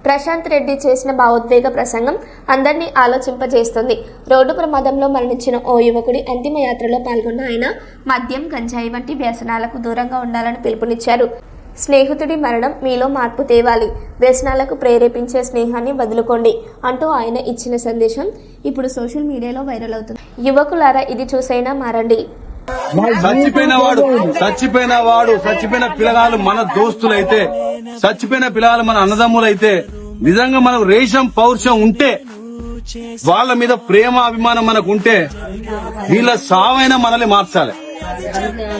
ప్రశాంత్ రెడ్డి చేసిన భావోద్వేగ ప్రసంగం అందరినీ ఆలోచింపజేస్తుంది. రోడ్డు ప్రమాదంలో మరణించిన ఓ యువకుడి అంతిమయాత్రలో పాల్గొన్న ఆయన మద్యం, గంజాయి వంటి వ్యసనాలకు దూరంగా ఉండాలని పిలుపునిచ్చారు. స్నేహితుడి మరణం మీలో మార్పు తేవాలి, వ్యసనాలకు ప్రేరేపించే స్నేహాన్ని వదులుకోండి అంటూ ఆయన ఇచ్చిన సందేశం ఇప్పుడు సోషల్ మీడియాలో వైరల్ అవుతుంది. యువకులారా, ఇది చూసైనా మారండి. చచ్చిపోయిన పిల్లగాళ్ళు మన దోస్తులైతే, చచ్చిపోయిన పిల్లగాళ్ళు మన అన్నదమ్ములైతే, నిజంగా మనకు రేషం పౌరుషం ఉంటే, వాళ్ళ మీద ప్రేమ అభిమానం మనకు ఉంటే, వీళ్ళ సావైనా మనల్ని మార్చాలి.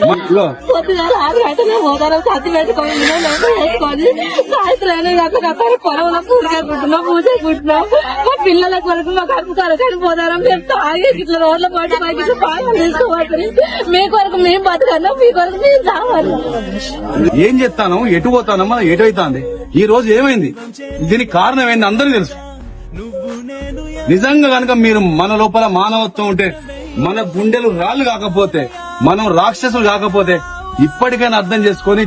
పొద్దుగాల 6 గంటలే పోతారు, కత్తి పెట్టుకొని వేసుకొని సాయంత్రం పొలంలో పూజకుంటున్నాం మా పిల్లల కొరకు మా కడుపు కొరకు పోతారా. మేము తాగి ఇట్లా రోడ్ల పాటు మాకు ఇట్లా పాలన తీసుకోవాలి. మీ కొరకు మేము బతకన్నా, మీ కొరకు మేము రావాలి. ఏం చేస్తాను, ఎటు పోతాను, మనం ఎటు అవుతుంది. ఈ రోజు ఏమైంది, దీనికి కారణం ఏంది అందరికీ తెలుసు. నిజంగా కనుక మీరు మన లోపల మానవత్వం ఉంటే, మన గుండెలు రాళ్లు కాకపోతే, మనం రాక్షసులు కాకపోతే, ఇప్పటికైనా అర్థం చేసుకుని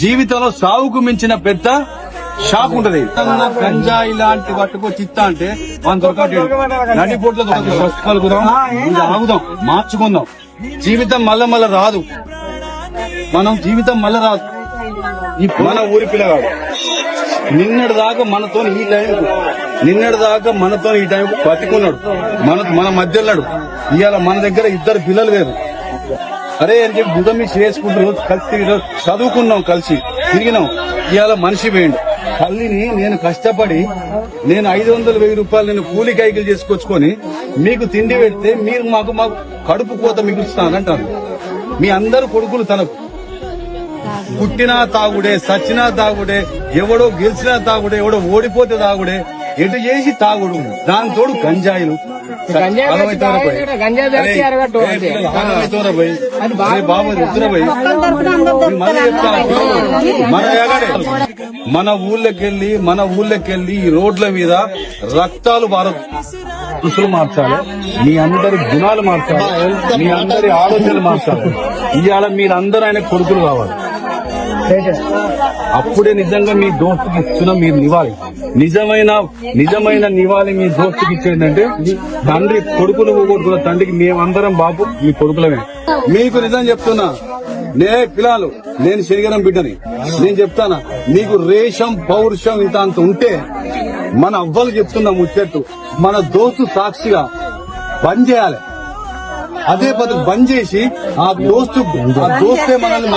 జీవితంలో సాగుకు మించిన పెద్ద షాప్ ఉంటది. గంజా ఇలాంటి పట్టుకొచ్చి ఇస్తా అంటే మనం దొరకట్లేదు. నడిపోట్లో కలుగుదాం, ఆగుదాం, మార్చుకుందాం. జీవితం మళ్ళా రాదు. జీవితం మళ్ళా రాదు. మన ఊరి పిల్లగాడు నిన్నటి దాకా మనతో ఈ టైం బతికున్నాడు, మన మధ్యలో. ఇవాళ మన దగ్గర 2 పిల్లలు లేరు. అరే అని చెప్పి బుధమి చేసుకుంటూ రోజు కలిసి చదువుకున్నాం, కలిసి తిరిగినాం. ఇవాళ మనిషి వేయండి. తల్లిని నేను కష్టపడి 500,000 రూపాయలు నేను కూలి కైకిలు చేసుకొచ్చుకొని మీకు తిండి పెడితే మీరు మాకు కడుపు కోత మిగులుస్తానంటారు. మీ అందరు కొడుకులు తనకు పుట్టినా తాగుడే, సచ్చినా తాగుడే, ఎవడో గెలిచినా తాగుడే, ఎవడో ఓడిపోతే తాగుడే, ఎటు చేసి తాగుడు. దాని తోడు గంజాయిలు మన ఊళ్ళకెళ్ళి ఈ రోడ్ల మీద రక్తాలు దుస్తులు మార్చాలి. మీ అందరి గుణాలు మార్చాలి, మీ అందరి ఆలోచనలు మార్చాలి. ఇవాళ మీరందరూ ఆయన కొడుకులు కావాలి. అప్పుడే నిజంగా మీ దోస్తుకి ఇచ్చిన మీరు నివాలి. నిజమైన నివాలి మీ దోస్తుకి ఇచ్చేదంటే, తండ్రి కొడుకులు కొడుకున్న తండ్రికి మేమందరం బాబు మీ కొడుకులమే. మీకు నిజం చెప్తున్నా, పిల్లలు, నేను శనిగరం బిడ్డని, నేను చెప్తానా, మీకు రేషం పౌరుషం ఇంత అంత ఉంటే, మన అవ్వలు చెప్తున్నా ముచ్చట్టు, మన దోస్తు సాక్షిగా బంద్ చేయాలి. అదే పద్ధతి బంద్ చేసి ఆ దోస్తే మనల్ని